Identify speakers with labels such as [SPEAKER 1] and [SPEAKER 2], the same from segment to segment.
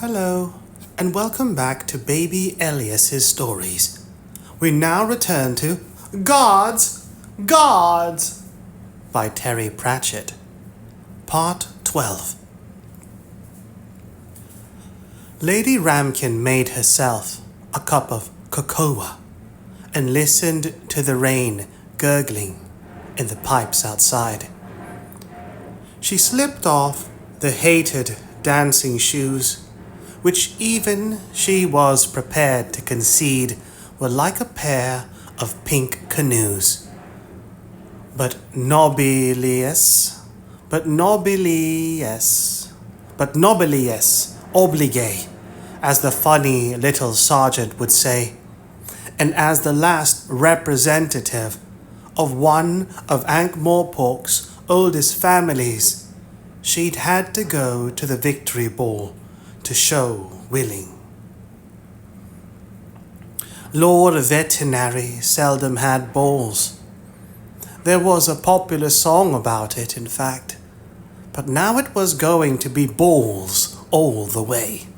[SPEAKER 1] Hello, and welcome back to Baby Elias's stories. We now return to Gods, Gods by Terry Pratchett, Part 12. Lady Ramkin made herself a cup of cocoa and listened to the rain gurgling in the pipes outside. She slipped off the hated dancing shoes, which even she was prepared to concede were like a pair of pink canoes. But nobilies oblige, as the funny little sergeant would say, and as the last representative of one of Ankh-Morpork's oldest families, she'd had to go to the victory ball to show willing. Lord Veterinary seldom had balls. There was a popular song about it, in fact, but now it was going to be balls all the way.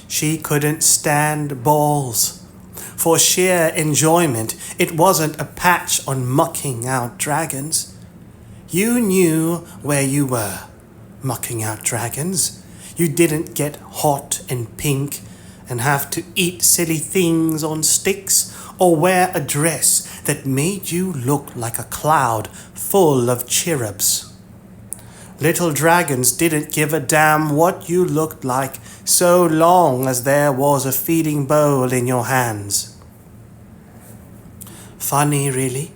[SPEAKER 1] She couldn't stand balls. For sheer enjoyment, it wasn't a patch on mucking out dragons. You knew where you were, mucking out dragons. You didn't get hot and pink and have to eat silly things on sticks or wear a dress that made you look like a cloud full of cherubs. Little dragons didn't give a damn what you looked like so long as there was a feeding bowl in your hands. Funny, really.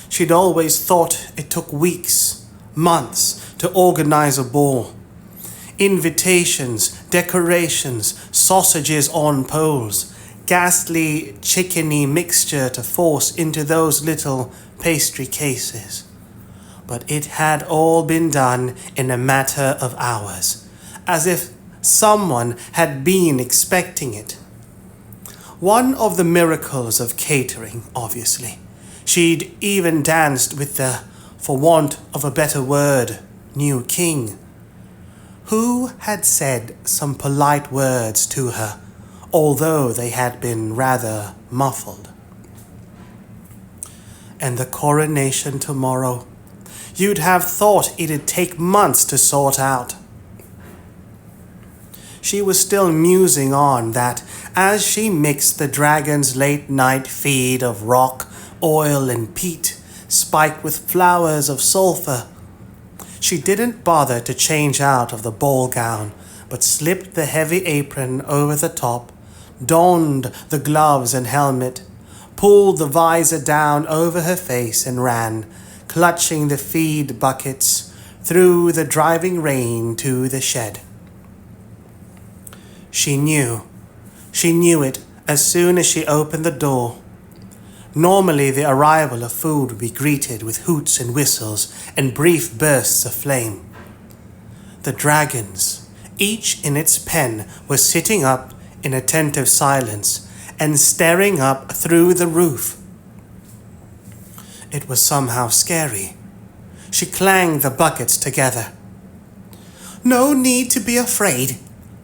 [SPEAKER 1] She'd always thought it took weeks, months to organize a ball. Invitations, decorations, sausages on poles, ghastly chickeny mixture to force into those little pastry cases. But it had all been done in a matter of hours, as if someone had been expecting it. One of the miracles of catering, obviously. She'd even danced with the, for want of a better word, new king, who had said some polite words to her, although they had been rather muffled. And the coronation tomorrow, you'd have thought it'd take months to sort out. She was still musing on that as she mixed the dragon's late-night feed of rock, oil, and peat, spiked with flowers of sulfur. She didn't bother to change out of the ball gown, but slipped the heavy apron over the top, donned the gloves and helmet, pulled the visor down over her face and ran, clutching the feed buckets, through the driving rain to the shed. She knew it as soon as she opened the door. Normally, the arrival of food would be greeted with hoots and whistles and brief bursts of flame. The dragons, each in its pen, were sitting up in attentive silence and staring up through the roof. It was somehow scary. She clanged the buckets together. "No need to be afraid.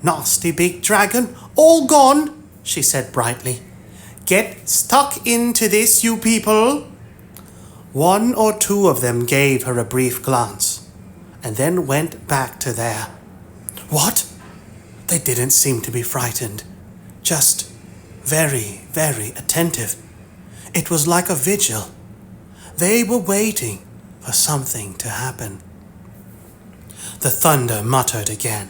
[SPEAKER 1] Nasty big dragon, all gone," she said brightly. "Get stuck into this, you people." One or two of them gave her a brief glance, and then went back to their... What? They didn't seem to be frightened, just very, very attentive. It was like a vigil. They were waiting for something to happen. The thunder muttered again.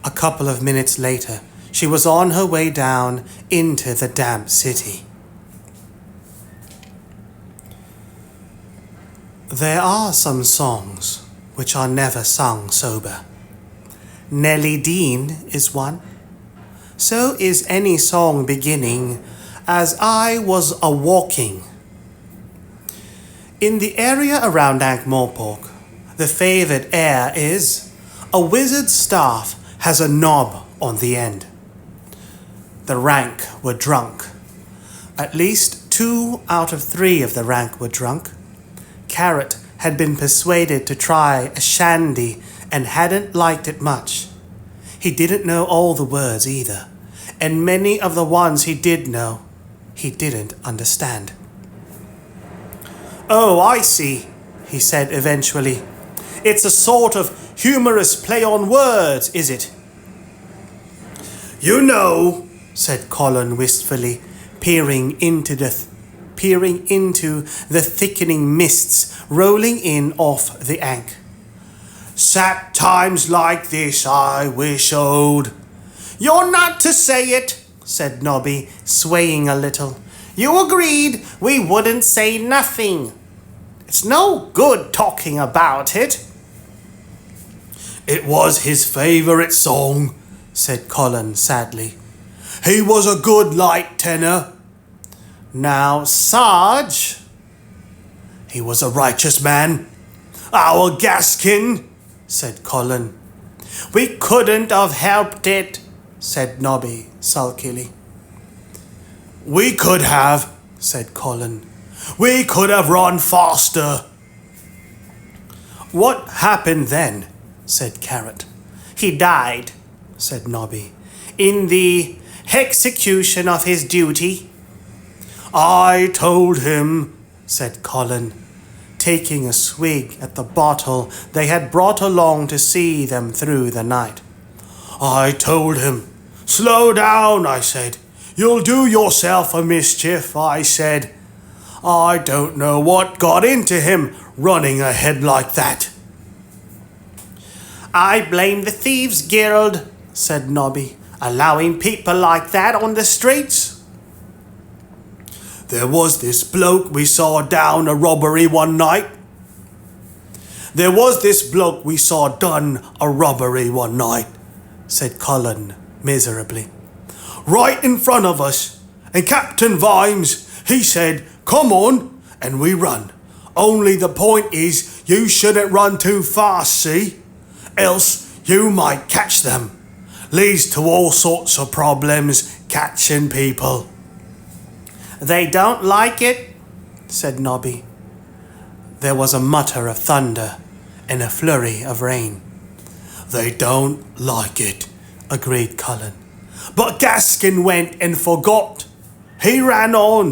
[SPEAKER 1] A couple of minutes later, she was on her way down into the damp city. There are some songs which are never sung sober. Nellie Dean is one. So is any song beginning, "As I was a-walking." In the area around Ankh-Morpork, the favored air is, "A wizard's staff has a knob on the end." The rank were drunk. At least 2 out of 3 of the rank were drunk. Carrot had been persuaded to try a shandy and hadn't liked it much. He didn't know all the words either, and many of the ones he did know, he didn't understand. "Oh, I see," he said eventually. "It's a sort of humorous play on words, is it?" "You know," said Colin wistfully, peering into the thickening mists rolling in off the Ankh. "Sad times like this I wish old." "You're not to say it," said Nobby, swaying a little. "You agreed we wouldn't say nothing. It's no good talking about it."
[SPEAKER 2] "It was his favourite song," said Colin sadly. "He was a good light tenor."
[SPEAKER 1] "Now, Sarge."
[SPEAKER 2] "He was a righteous man. Our Gaskin," said Colin.
[SPEAKER 1] "We couldn't have helped it," said Nobby sulkily.
[SPEAKER 2] "We could have," said Colin. "We could have run faster."
[SPEAKER 1] "What happened then?" said Carrot. "He died," said Nobby, "in the execution of his duty."
[SPEAKER 2] "I told him,"
[SPEAKER 1] said Colin, taking a swig at the bottle they had brought along to see them through the night.
[SPEAKER 2] "I told him. Slow down, I said. You'll do yourself a mischief, I said. I don't know what got into him running ahead like that."
[SPEAKER 1] "I blame the Thieves' Guild," said Nobby, "allowing people like that on the streets."
[SPEAKER 2] "There was this bloke we saw down a robbery one night." "There was this bloke we saw done a robbery one night," said Colin miserably. "Right in front of us. And Captain Vimes, he said, 'Come on,' and we run. Only the point is, you shouldn't run too fast, see? Else you might catch them. Leads to all sorts of problems catching people."
[SPEAKER 1] "They don't like it," said Nobby. There was a mutter of thunder and a flurry of rain.
[SPEAKER 2] "They don't like it,"
[SPEAKER 1] agreed Colin.
[SPEAKER 2] "But Gaskin went and forgot. He ran on,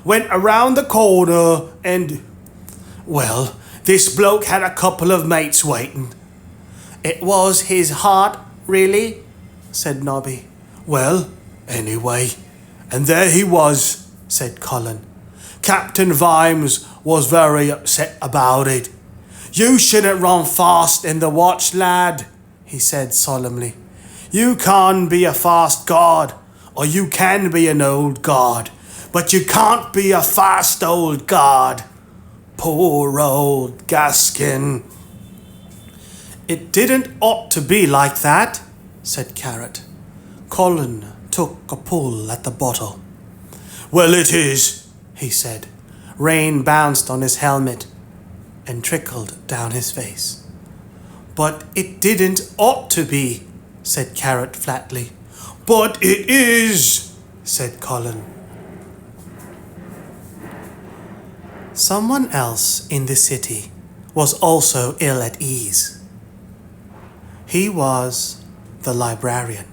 [SPEAKER 2] went around the corner and... well, this bloke had a couple of mates waiting."
[SPEAKER 1] "It was his heart, really?" said Nobby.
[SPEAKER 2] "Well, anyway, and there he was," said Colin. "Captain Vimes was very upset about it. 'You shouldn't run fast in the watch, lad,' he said solemnly. 'You can't be a fast guard, or you can be an old guard, but you can't be a fast old guard. Poor old Gaskin.'"
[SPEAKER 1] "It didn't ought to be like that," said Carrot. Colin took a pull at the bottle.
[SPEAKER 2] "Well, it is,"
[SPEAKER 1] he said. Rain bounced on his helmet and trickled down his face. "But it didn't ought to be," said Carrot flatly.
[SPEAKER 2] "But it is," said Colin.
[SPEAKER 1] Someone else in the city was also ill at ease. He was the librarian.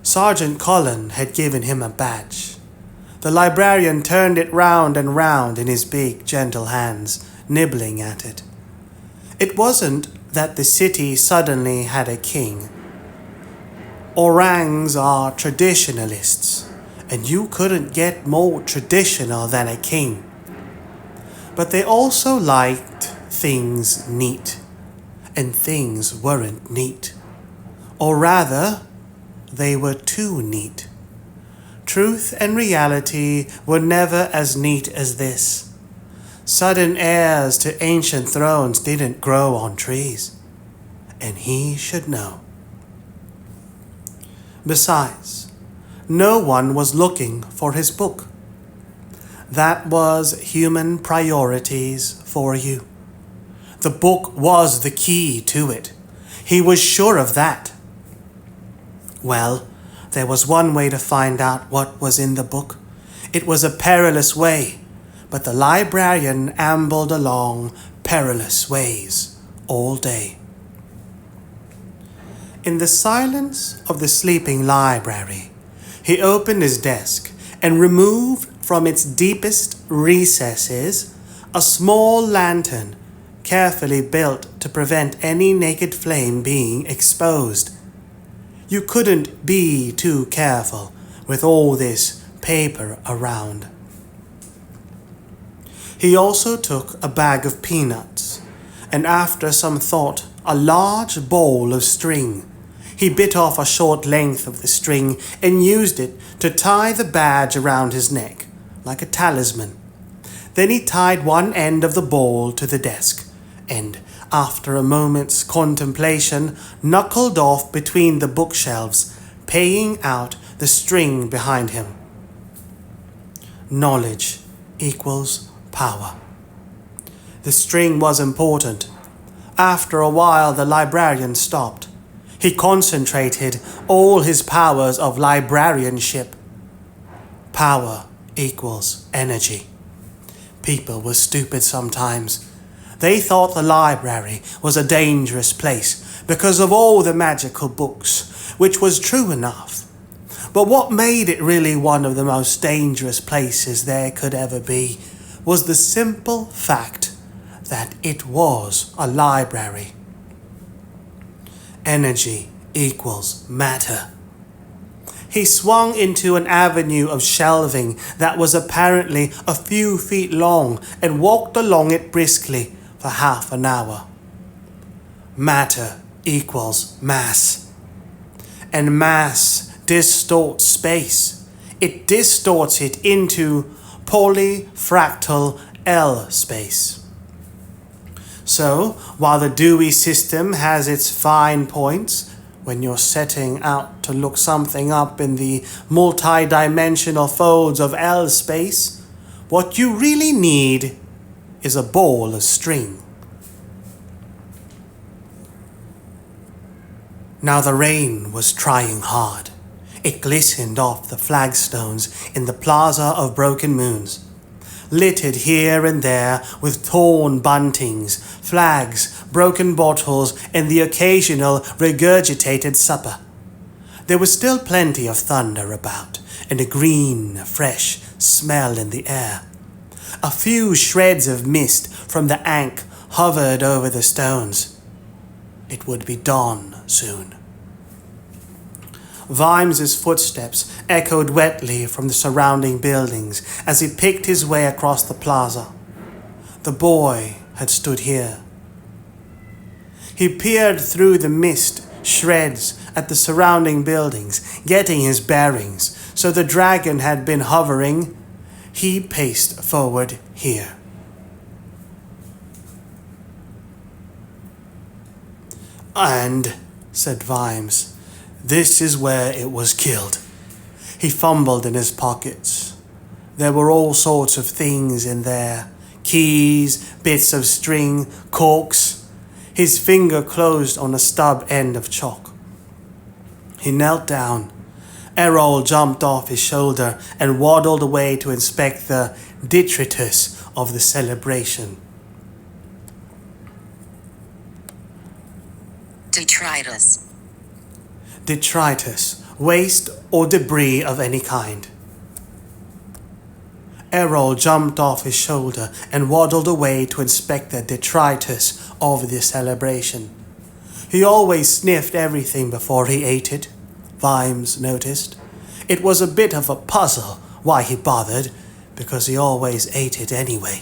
[SPEAKER 1] Sergeant Colin had given him a badge. The librarian turned it round and round in his big, gentle hands, nibbling at it. It wasn't that the city suddenly had a king. Orangs are traditionalists, and you couldn't get more traditional than a king. But they also liked things neat, and things weren't neat. Or rather, they were too neat. Truth and reality were never as neat as this. Sudden heirs to ancient thrones didn't grow on trees, and he should know. Besides, no one was looking for his book. That was human priorities for you. The book was the key to it. He was sure of that. Well, there was one way to find out what was in the book. It was a perilous way, but the librarian ambled along perilous ways all day. In the silence of the sleeping library, he opened his desk and removed from its deepest recesses a small lantern carefully built to prevent any naked flame being exposed. You couldn't be too careful with all this paper around. He also took a bag of peanuts, and after some thought, a large ball of string. He bit off a short length of the string and used it to tie the badge around his neck, like a talisman. Then he tied one end of the ball to the desk, and, after a moment's contemplation, knuckled off between the bookshelves, paying out the string behind him. Knowledge equals power. The string was important. After a while, the librarian stopped. He concentrated all his powers of librarianship. Power equals energy. People were stupid sometimes. They thought the library was a dangerous place because of all the magical books, which was true enough. But what made it really one of the most dangerous places there could ever be was the simple fact that it was a library. Energy equals matter. He swung into an avenue of shelving that was apparently a few feet long and walked along it briskly for half an hour. Matter equals mass. And mass distorts space. It distorts it into polyfractal L space. So, while the Dewey system has its fine points, when you're setting out to look something up in the multi-dimensional folds of L space, what you really need is a ball of string. Now the rain was trying hard. It glistened off the flagstones in the Plaza of Broken Moons, littered here and there with torn buntings, flags, broken bottles, and the occasional regurgitated supper. There was still plenty of thunder about, and a green, fresh smell in the air. A few shreds of mist from the Ankh hovered over the stones. It would be dawn soon. Vimes's footsteps echoed wetly from the surrounding buildings as he picked his way across the plaza. The boy had stood here. He peered through the mist shreds at the surrounding buildings, getting his bearings. So the dragon had been hovering. He paced forward here. "And," said Vimes, "this is where it was killed." He fumbled in his pockets. There were all sorts of things in there. Keys, bits of string, corks. His finger closed on a stub end of chalk. He knelt down. Errol jumped off his shoulder and waddled away to inspect the detritus of the celebration.
[SPEAKER 3] Detritus.
[SPEAKER 1] Detritus, waste or debris of any kind. Errol jumped off his shoulder and waddled away to inspect the detritus of the celebration. He always sniffed everything before he ate it, Vimes noticed. It was a bit of a puzzle why he bothered, because he always ate it anyway.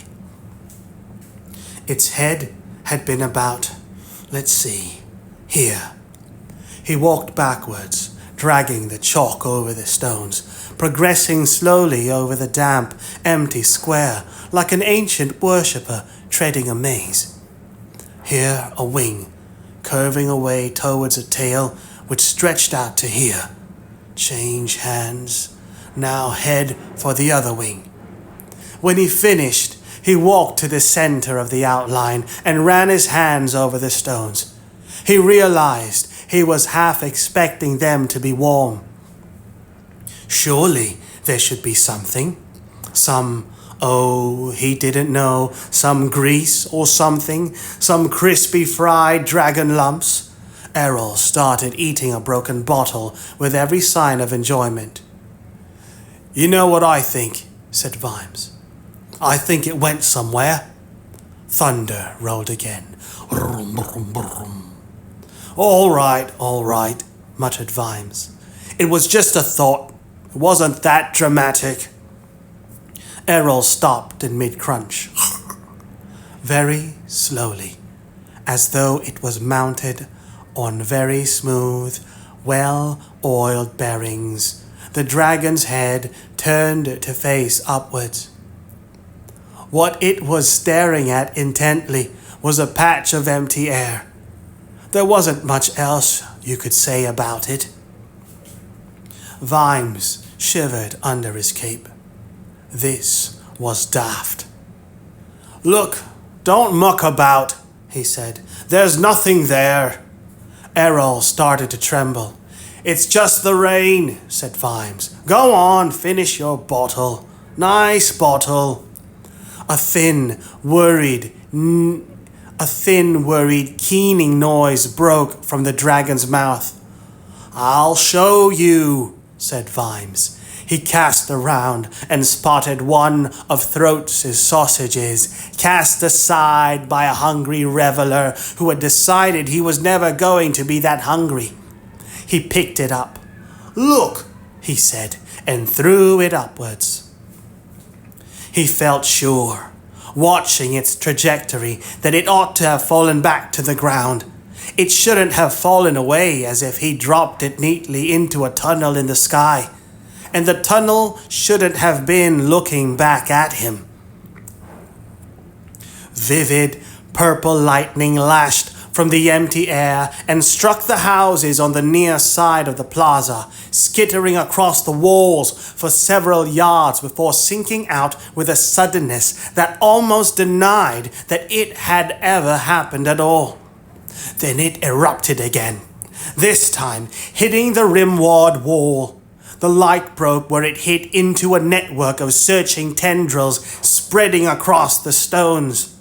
[SPEAKER 1] Its head had been about, here. He walked backwards, dragging the chalk over the stones, progressing slowly over the damp, empty square, like an ancient worshipper treading a maze. Here a wing, curving away towards a tail which stretched out to here. Change hands, now head for the other wing. When he finished, he walked to the center of the outline and ran his hands over the stones. He realized he was half expecting them to be warm. Surely there should be something, some Oh, he didn't know, some grease or something, some crispy fried dragon lumps. Errol started eating a broken bottle with every sign of enjoyment.
[SPEAKER 2] You know what I think, said Vimes. I think it went somewhere. Thunder rolled again. All right, muttered Vimes. It was just a thought. It wasn't that dramatic.
[SPEAKER 1] Errol stopped in mid-crunch. Very slowly, as though it was mounted on very smooth, well-oiled bearings, the dragon's head turned to face upwards. What it was staring at intently was a patch of empty air. There wasn't much else you could say about it. Vimes shivered under his cape. This was daft.
[SPEAKER 2] Look, don't muck about, he said. There's nothing there.
[SPEAKER 1] Errol started to tremble.
[SPEAKER 2] It's just the rain, said Vimes. Go on, finish your bottle. Nice bottle.
[SPEAKER 1] A thin, worried, keening noise broke from the dragon's mouth.
[SPEAKER 2] I'll show you, said Vimes.
[SPEAKER 1] He cast around and spotted one of Throats' sausages, cast aside by a hungry reveler who had decided he was never going to be that hungry. He picked it up.
[SPEAKER 2] Look,
[SPEAKER 1] he said, and threw it upwards. He felt sure, watching its trajectory, that it ought to have fallen back to the ground. It shouldn't have fallen away as if he dropped it neatly into a tunnel in the sky. And the tunnel shouldn't have been looking back at him. Vivid purple lightning lashed from the empty air and struck the houses on the near side of the plaza, skittering across the walls for several yards before sinking out with a suddenness that almost denied that it had ever happened at all. Then it erupted again, this time hitting the rimward wall. The light broke where it hit into a network of searching tendrils spreading across the stones.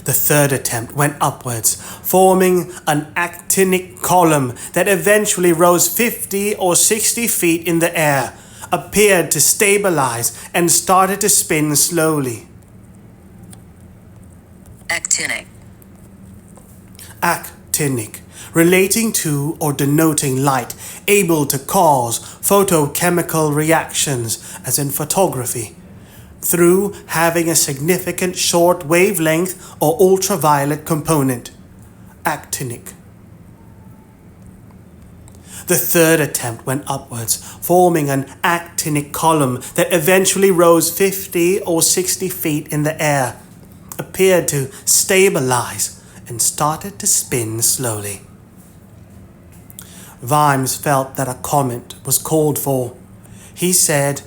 [SPEAKER 1] The third attempt went upwards, forming an actinic column that eventually rose 50 or 60 feet in the air, appeared to stabilize, and started to spin slowly.
[SPEAKER 3] Actinic.
[SPEAKER 1] Actinic, relating to or denoting light, able to cause photochemical reactions, as in photography, through having a significant short wavelength or ultraviolet component. Actinic. The third attempt went upwards, forming an actinic column that eventually rose 50 or 60 feet in the air, appeared to stabilize, and started to spin slowly. Vimes felt that a comment was called for. He said,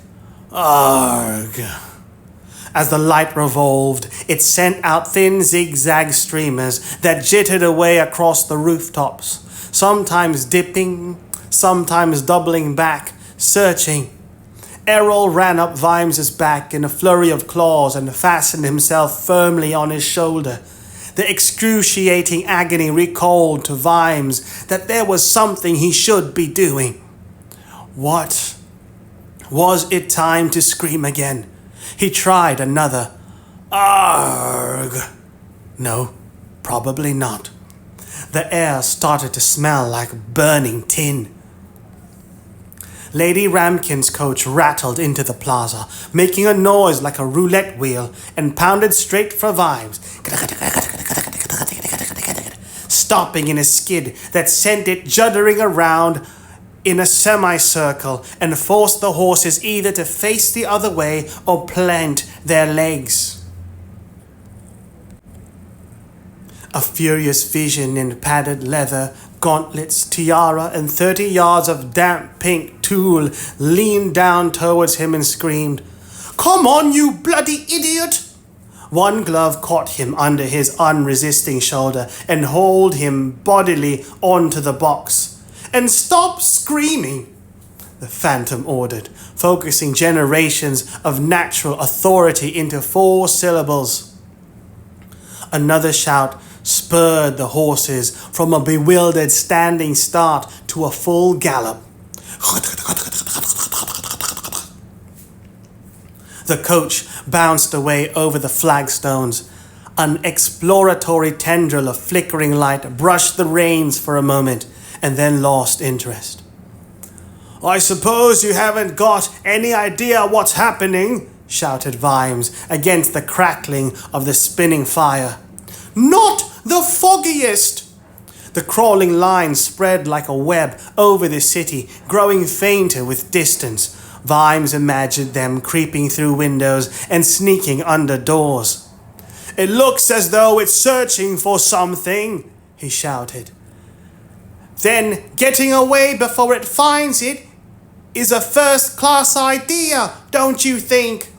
[SPEAKER 1] "Arg." As the light revolved, it sent out thin zigzag streamers that jittered away across the rooftops, sometimes dipping, sometimes doubling back, searching. Errol ran up Vimes's back in a flurry of claws and fastened himself firmly on his shoulder. The excruciating agony recalled to Vimes that there was something he should be doing. What? Was it time to scream again? He tried another. Arg! No, probably not. The air started to smell like burning tin. Lady Ramkin's coach rattled into the plaza, making a noise like a roulette wheel, and pounded straight for Vimes, stopping in a skid that sent it juddering around in a semicircle and forced the horses either to face the other way or plant their legs. A furious vision in padded leather, gauntlets, tiara, and 30 yards of damp pink tulle leaned down towards him and screamed, "Come on, you bloody idiot!" One glove caught him under his unresisting shoulder and hauled him bodily onto the box. "And stop screaming!" the phantom ordered, focusing generations of natural authority into 4 syllables. Another shout spurred the horses from a bewildered standing start to a full gallop. The coach bounced away over the flagstones. An exploratory tendril of flickering light brushed the reins for a moment and then lost interest.
[SPEAKER 2] "I suppose you haven't got any idea what's happening," shouted Vimes against the crackling of the spinning fire.
[SPEAKER 1] "Not the foggiest!"
[SPEAKER 2] The crawling lines spread like a web over the city, growing fainter with distance. Vimes imagined them creeping through windows and sneaking under doors. "It looks as though it's searching for something," he shouted.
[SPEAKER 1] "Then getting away before it finds it is a first-class idea, don't you think?"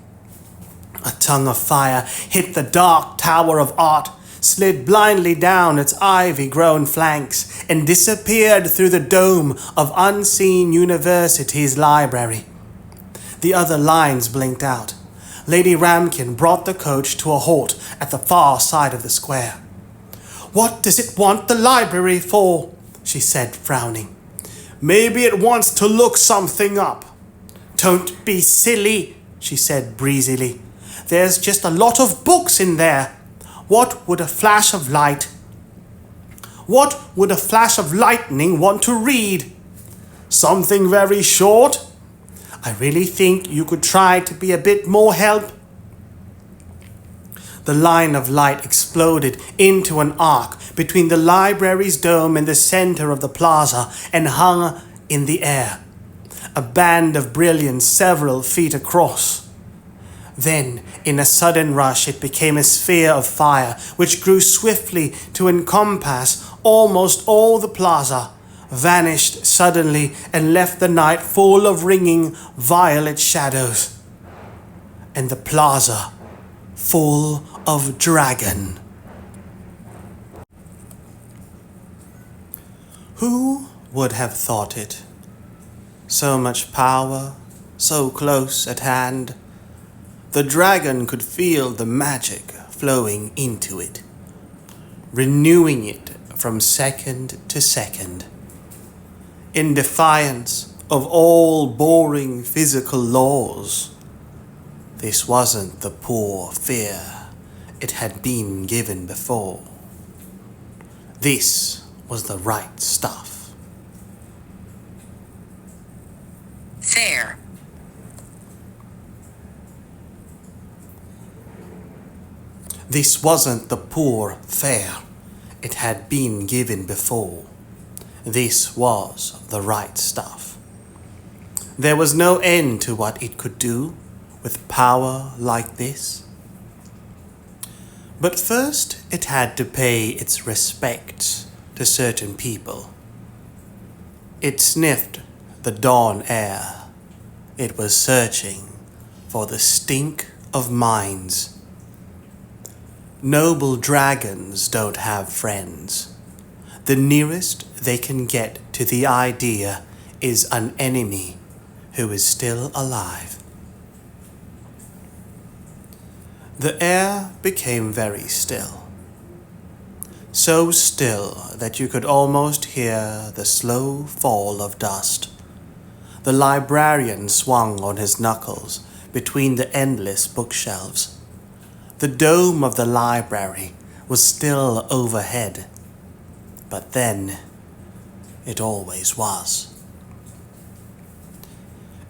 [SPEAKER 2] A tongue of fire hit the dark tower of art, slid blindly down its ivy-grown flanks, and disappeared through the dome of Unseen University's library. The other lines blinked out. Lady Ramkin brought the coach to a halt at the far side of the square.
[SPEAKER 1] "What does it want the library for?" she said, frowning.
[SPEAKER 2] "Maybe it wants to look something up."
[SPEAKER 1] "Don't be silly," she said breezily. "There's just a lot of books in there. What would a flash of lightning want to read?"
[SPEAKER 2] "Something very short?"
[SPEAKER 1] "I really think you could try to be a bit more help." The line of light exploded into an arc between the library's dome and the center of the plaza and hung in the air, a band of brilliance several feet across. Then, in a sudden rush, it became a sphere of fire, which grew swiftly to encompass almost all the plaza, vanished suddenly, and left the night full of ringing violet shadows, and the plaza full of dragon. Who would have thought it? So much power, so close at hand. The dragon could feel the magic flowing into it, renewing it from second to second. In defiance of all boring physical laws, this wasn't the poor fear it had been given before. This was the right stuff.
[SPEAKER 3] Fair.
[SPEAKER 1] This wasn't the poor fare it had been given before. This was the right stuff. There was no end to what it could do with power like this. But first it had to pay its respects to certain people. It sniffed the dawn air. It was searching for the stink of minds. Noble dragons don't have friends. The nearest they can get to the idea is an enemy who is still alive. The air became very still. So still that you could almost hear the slow fall of dust. The librarian swung on his knuckles between the endless bookshelves. The dome of the library was still overhead, but then it always was.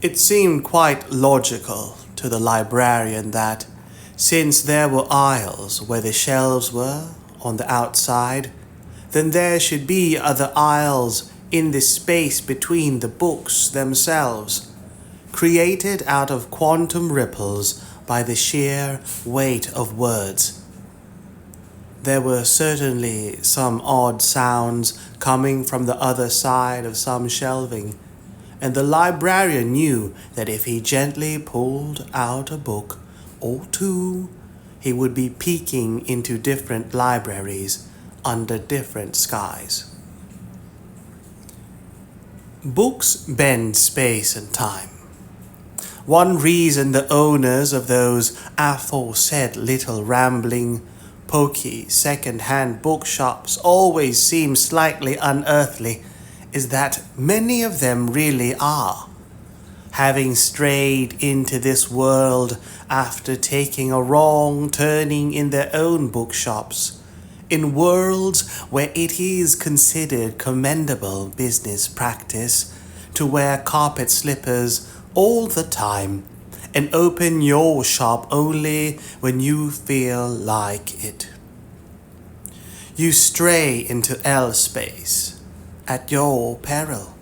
[SPEAKER 1] It seemed quite logical to the librarian that, since there were aisles where the shelves were on the outside, then there should be other aisles in the space between the books themselves, created out of quantum ripples by the sheer weight of words. There were certainly some odd sounds coming from the other side of some shelving, and the librarian knew that if he gently pulled out a book or two, he would be peeking into different libraries under different skies. Books bend space and time. One reason the owners of those aforesaid little rambling, poky, second-hand bookshops always seem slightly unearthly is that many of them really are, having strayed into this world after taking a wrong turning in their own bookshops, in worlds where it is considered commendable business practice to wear carpet slippers all the time and open your shop only when you feel like it. You stray into L space at your peril.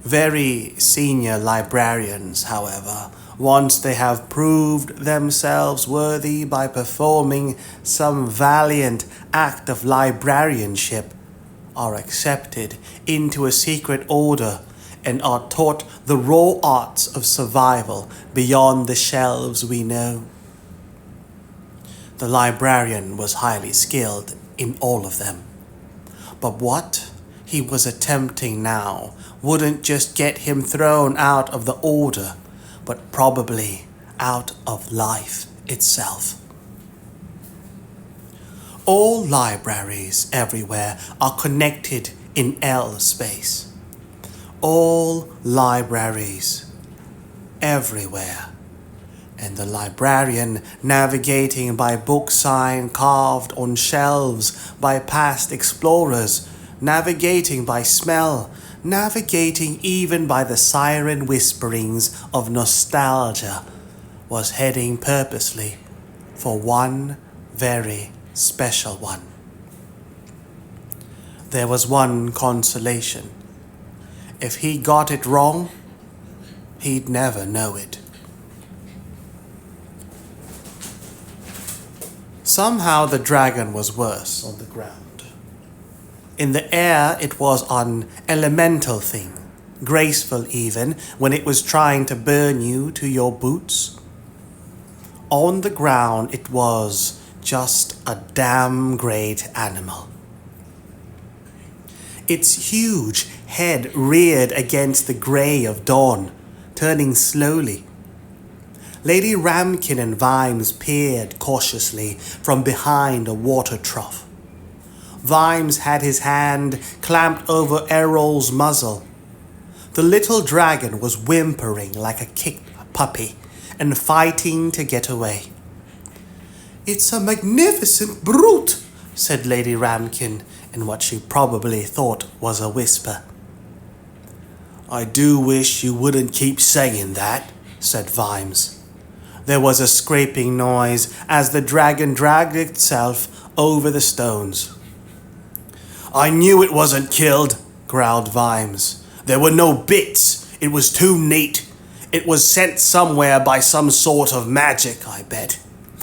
[SPEAKER 1] Very senior librarians, however, once they have proved themselves worthy by performing some valiant act of librarianship, are accepted into a secret order and are taught the raw arts of survival beyond the shelves we know. The librarian was highly skilled in all of them, but what he was attempting now wouldn't just get him thrown out of the order, but probably out of life itself. All libraries everywhere are connected in L space. All libraries everywhere. And the librarian navigating by book sign carved on shelves by past explorers, navigating by smell, navigating even by the siren whisperings of nostalgia, was heading purposely for one very special one. There was one consolation. If he got it wrong, he'd never know it. Somehow the dragon was worse on the ground. In the air it was an elemental thing, graceful even when it was trying to burn you to your boots. On the ground it was just a damn great animal. Its huge head reared against the grey of dawn, turning slowly. Lady Ramkin and Vimes peered cautiously from behind a water trough. Vimes had his hand clamped over Errol's muzzle. The little dragon was whimpering like a kicked puppy and fighting to get away. "It's a magnificent brute," said Lady Ramkin in what she probably thought was a whisper. "I do wish you wouldn't keep saying that," said Vimes. There was a scraping noise as the dragon dragged itself over the stones. "I knew it wasn't killed," growled Vimes. "There were no bits. It was too neat. It was sent somewhere by some sort of magic, I bet.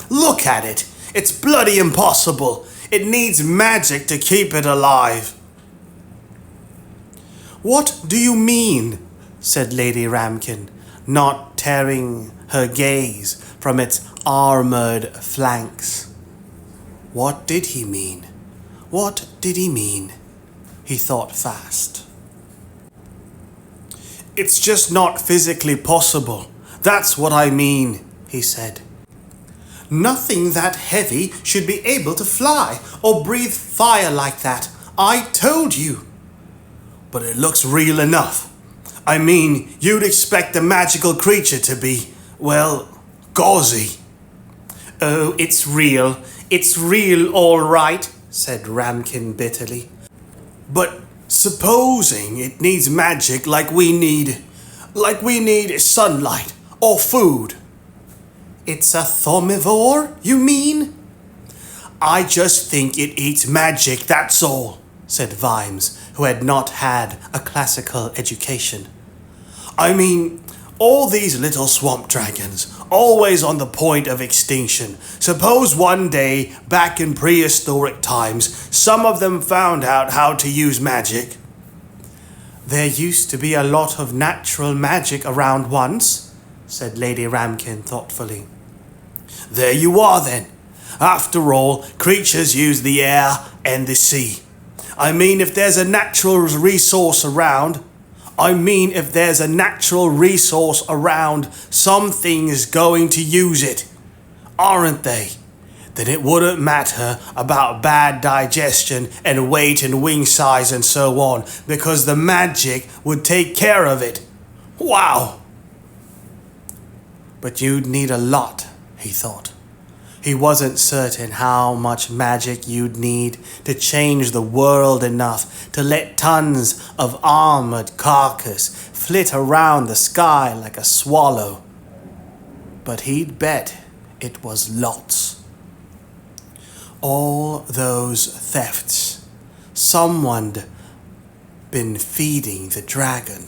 [SPEAKER 1] Look at it. It's bloody impossible. It needs magic to keep it alive." "What do you mean?" said Lady Ramkin, not tearing her gaze from its armored flanks. What did he mean? What did he mean? He thought fast. "It's just not physically possible. That's what I mean," he said. "Nothing that heavy should be able to fly or breathe fire like that. I told you." "But it looks real enough. I mean, you'd expect a magical creature to be, well, gauzy." "Oh, it's real. It's real, all right," said Ramkin bitterly. "But supposing it needs magic like we need sunlight or food." "It's a thomivore, you mean?" "I just think it eats magic, that's all," said Vimes, who had not had a classical education. "I mean, all these little swamp dragons, always on the point of extinction. Suppose one day, back in prehistoric times, some of them found out how to use magic." "There used to be a lot of natural magic around once," said Lady Ramkin thoughtfully. "There you are then. After all, creatures use the air and the sea.
[SPEAKER 2] I mean if there's a natural resource around, something's going to use it, aren't they? Then it wouldn't matter about bad digestion and weight and wing size and so on, because the magic would take care of it. Wow!
[SPEAKER 1] But you'd need a lot, he thought. He wasn't certain how much magic you'd need to change the world enough to let tons of armored carcass flit around the sky like a swallow. But he'd bet it was lots. All those thefts, someone'd been feeding the dragon.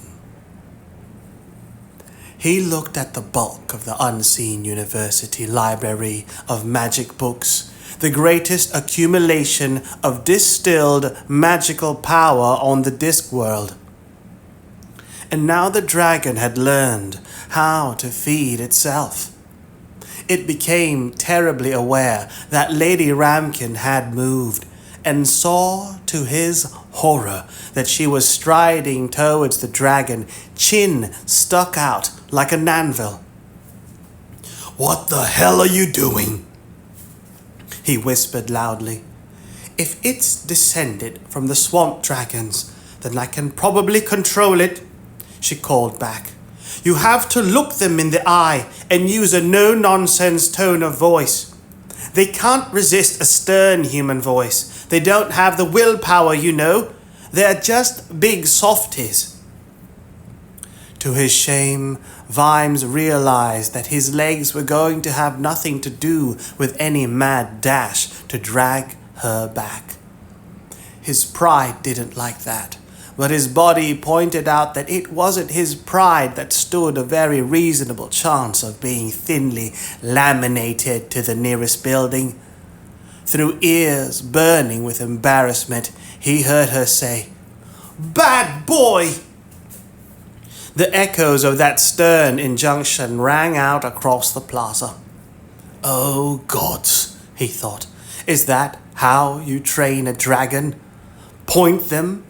[SPEAKER 1] He looked at the bulk of the unseen university library of magic books, the greatest accumulation of distilled magical power on the Discworld. And now the dragon had learned how to feed itself. It became terribly aware that Lady Ramkin had moved, and saw to his horror that she was striding towards the dragon, chin stuck out like an anvil.
[SPEAKER 2] What the hell are you doing?
[SPEAKER 1] He whispered loudly. If it's descended from the swamp dragons, then I can probably control it, she called back. You have to look them in the eye and use a no-nonsense tone of voice. They can't resist a stern human voice. They don't have the willpower, you know. They're just big softies. To his shame, Vimes realized that his legs were going to have nothing to do with any mad dash to drag her back. His pride didn't like that, but his body pointed out that it wasn't his pride that stood a very reasonable chance of being thinly laminated to the nearest building. Through ears burning with embarrassment, he heard her say, "Bad boy!" The echoes of that stern injunction rang out across the plaza. Oh gods, he thought, is that how you train a dragon? Point them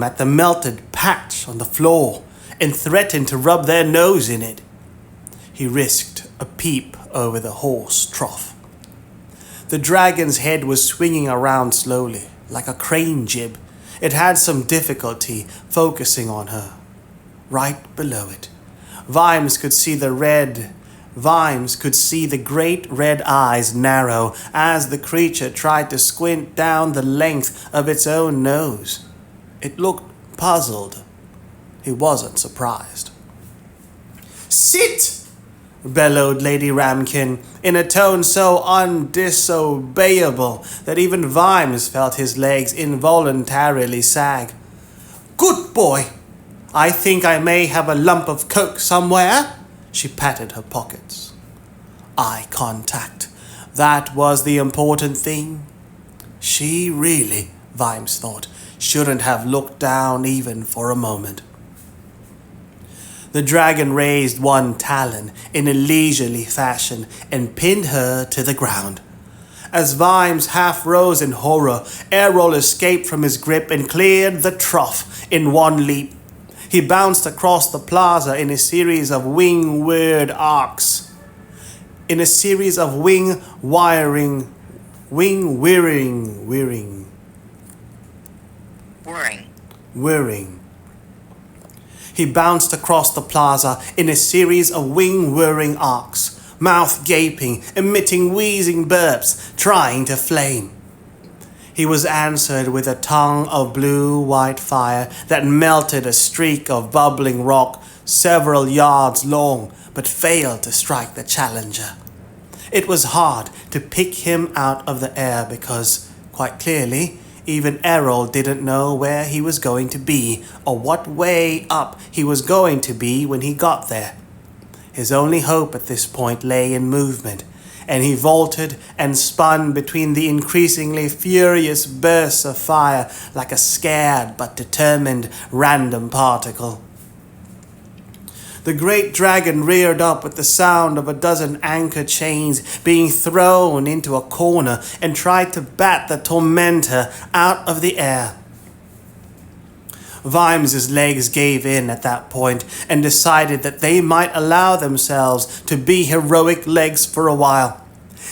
[SPEAKER 1] at the melted patch on the floor and threaten to rub their nose in it. He risked a peep over the horse trough. The dragon's head was swinging around slowly, like a crane jib. It had some difficulty focusing on her. Right below it, Vimes could see the great red eyes narrow as the creature tried to squint down the length of its own nose. It looked puzzled. He wasn't surprised. "Sit!" bellowed Lady Ramkin in a tone so undisobeyable that even Vimes felt his legs involuntarily sag. "Good boy! I think I may have a lump of coke somewhere." She patted her pockets. Eye contact. That was the important thing. She really, Vimes thought, shouldn't have looked down even for a moment. The dragon raised one talon in a leisurely fashion and pinned her to the ground. As Vimes half rose in horror, Errol escaped from his grip and cleared the trough in one leap. He bounced across the plaza in a series of wing-whirring arcs. Whirring. He bounced across the plaza in a series of wing-whirring arcs, mouth gaping, emitting wheezing burps, trying to flame. He was answered with a tongue of blue-white fire that melted a streak of bubbling rock several yards long, but failed to strike the challenger. It was hard to pick him out of the air because, quite clearly, even Errol didn't know where he was going to be or what way up he was going to be when he got there. His only hope at this point lay in movement, and he vaulted and spun between the increasingly furious bursts of fire like a scared but determined random particle. The great dragon reared up with the sound of a dozen anchor chains being thrown into a corner and tried to bat the tormentor out of the air. Vimes's legs gave in at that point and decided that they might allow themselves to be heroic legs for a while.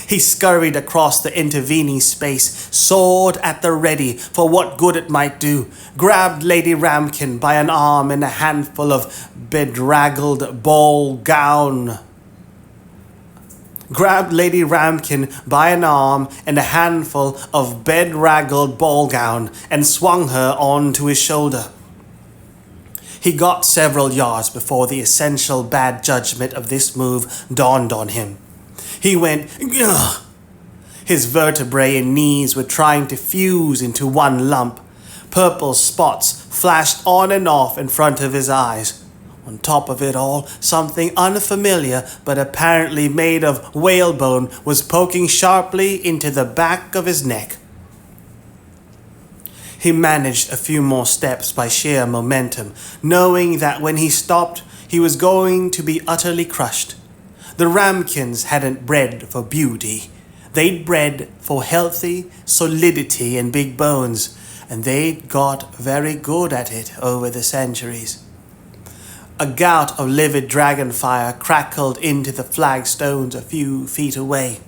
[SPEAKER 1] He scurried across the intervening space, sword at the ready for what good it might do, grabbed Lady Ramkin by an arm and a handful of bedraggled ball gown. Grabbed Lady Ramkin by an arm and a handful of bedraggled ball gown and swung her onto his shoulder. He got several yards before the essential bad judgment of this move dawned on him. He went, ugh. His vertebrae and knees were trying to fuse into one lump. Purple spots flashed on and off in front of his eyes. On top of it all, something unfamiliar but apparently made of whalebone was poking sharply into the back of his neck. He managed a few more steps by sheer momentum, knowing that when he stopped, he was going to be utterly crushed. The Ramkins hadn't bred for beauty. They'd bred for healthy solidity and big bones, and they'd got very good at it over the centuries. A gout of livid dragon fire crackled into the flagstones a few feet away.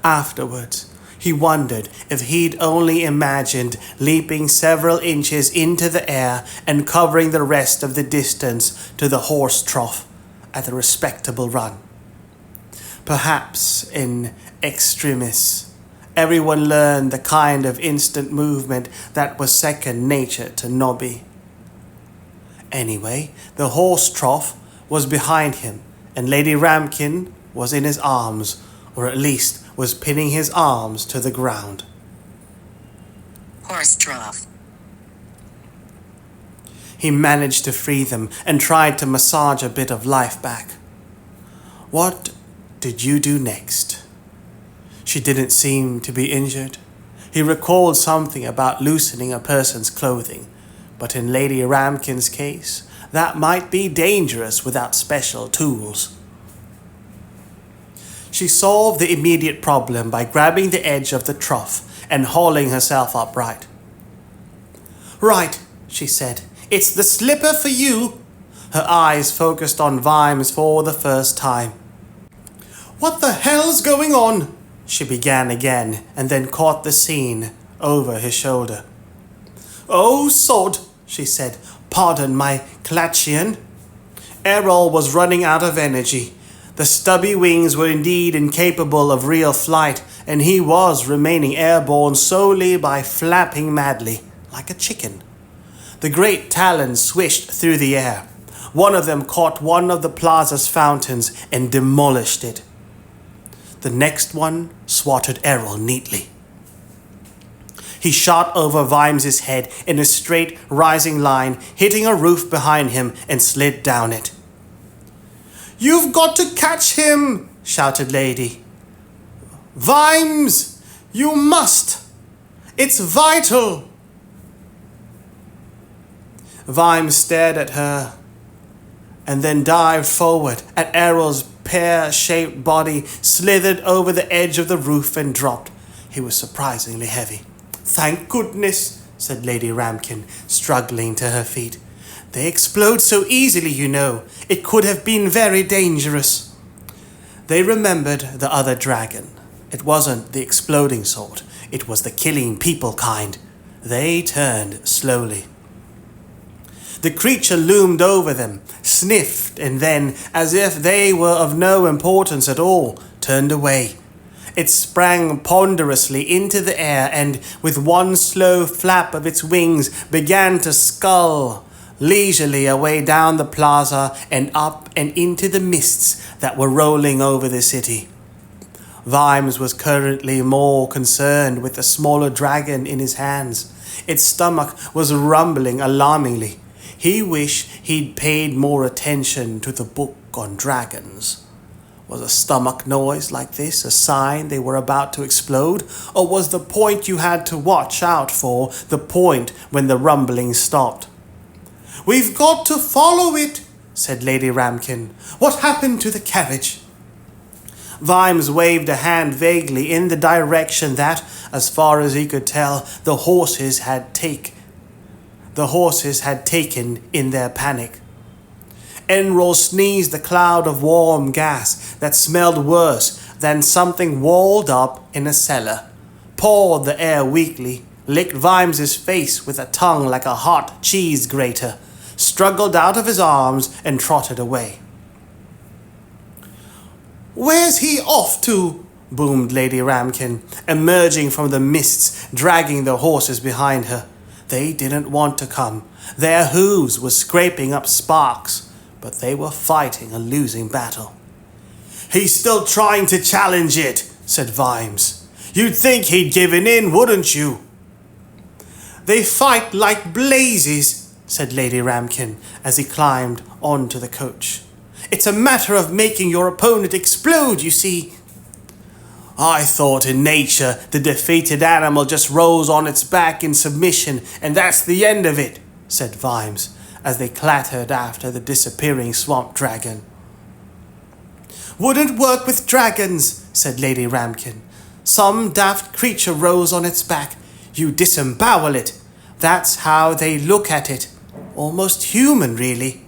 [SPEAKER 1] Afterwards, he wondered if he'd only imagined leaping several inches into the air and covering the rest of the distance to the horse trough at a respectable run. Perhaps in extremis, everyone learned the kind of instant movement that was second nature to Nobby. Anyway, the horse trough was behind him, and Lady Ramkin was in his arms, or at least was pinning his arms to the ground.
[SPEAKER 3] Horse trough.
[SPEAKER 1] He managed to free them and tried to massage a bit of life back. What did you do next? She didn't seem to be injured. He recalled something about loosening a person's clothing, but in Lady Ramkin's case, that might be dangerous without special tools. She solved the immediate problem by grabbing the edge of the trough and hauling herself upright. "Right," she said. "It's the slipper for you." Her eyes focused on Vimes for the first time. "What the hell's going on?" she began again, and then caught the scene over his shoulder. "Oh, sod," she said. "Pardon my Clatchian." Errol was running out of energy. The stubby wings were indeed incapable of real flight, and he was remaining airborne solely by flapping madly, like a chicken. The great talons swished through the air. One of them caught one of the plaza's fountains and demolished it. The next one swatted Errol neatly. He shot over Vimes's head in a straight, rising line, hitting a roof behind him and slid down it. "You've got to catch him!" shouted Lady. "Vimes! You must! It's vital!" Vimes stared at her and then dived forward at Errol's pear-shaped body, slithered over the edge of the roof and dropped. He was surprisingly heavy. "Thank goodness," said Lady Ramkin, struggling to her feet. "They explode so easily, you know. It could have been very dangerous." They remembered the other dragon. It wasn't the exploding sort. It was the killing people kind. They turned slowly. The creature loomed over them, sniffed, and then, as if they were of no importance at all, turned away. It sprang ponderously into the air and, with one slow flap of its wings, began to scull leisurely away down the plaza and up and into the mists that were rolling over the city. Vimes was currently more concerned with the smaller dragon in his hands. Its stomach was rumbling alarmingly. He wished he'd paid more attention to the book on dragons. Was a stomach noise like this a sign they were about to explode, or was the point you had to watch out for the point when the rumbling stopped? "We've got to follow it," said Lady Ramkin. "What happened to the carriage?" Vimes waved a hand vaguely in the direction that, as far as he could tell, the horses had taken in their panic. Enroll sneezed a cloud of warm gas that smelled worse than something walled up in a cellar, pawed the air weakly, licked Vimes's face with a tongue like a hot cheese grater, struggled out of his arms, and trotted away. "Where's he off to?" boomed Lady Ramkin, emerging from the mists, dragging the horses behind her. They didn't want to come. Their hooves were scraping up sparks, but they were fighting a losing battle. "He's still trying to challenge it," said Vimes. "You'd think he'd given in, wouldn't you?" "They fight like blazes," said Lady Ramkin as he climbed onto the coach. "It's a matter of making your opponent explode, you see." "I thought in nature the defeated animal just rolls on its back in submission and that's the end of it," said Vimes as they clattered after the disappearing swamp dragon. "Wouldn't work with dragons," said Lady Ramkin. "Some daft creature rolls on its back. You disembowel it. That's how they look at it. Almost human, really."